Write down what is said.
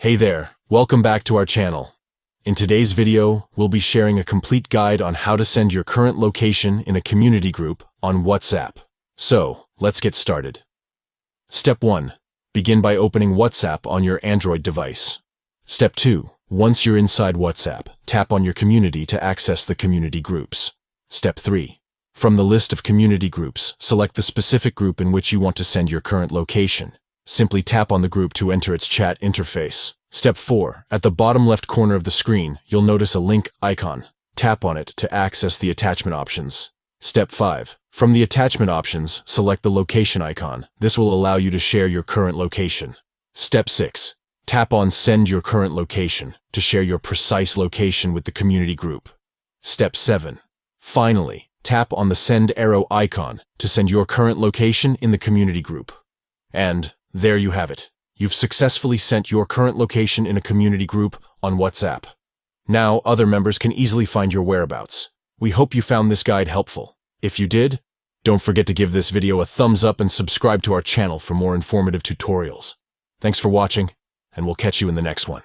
Hey there, welcome back to our channel. In today's video, we'll be sharing a complete guide on how to send your current location in a community group on WhatsApp. So, let's get started. Step 1. Begin by opening WhatsApp on your Android device. Step 2. Once you're inside WhatsApp, tap on your community to access the community groups. Step 3. From the list of community groups, select the specific group in which you want to send your current location. Simply tap on the group to enter its chat interface. Step 4. At the bottom left corner of the screen, you'll notice a link icon. Tap on it to access the attachment options. Step 5. From the attachment options, select the location icon. This will allow you to share your current location. Step 6. Tap on Send Your Current Location to share your precise location with the community group. Step 7. Finally, tap on the send arrow icon to send your current location in the community group. And there you have it. You've successfully sent your current location in a community group on WhatsApp. Now, other members can easily find your whereabouts. We hope you found this guide helpful. If you did, don't forget to give this video a thumbs up and subscribe to our channel for more informative tutorials. Thanks for watching, and we'll catch you in the next one.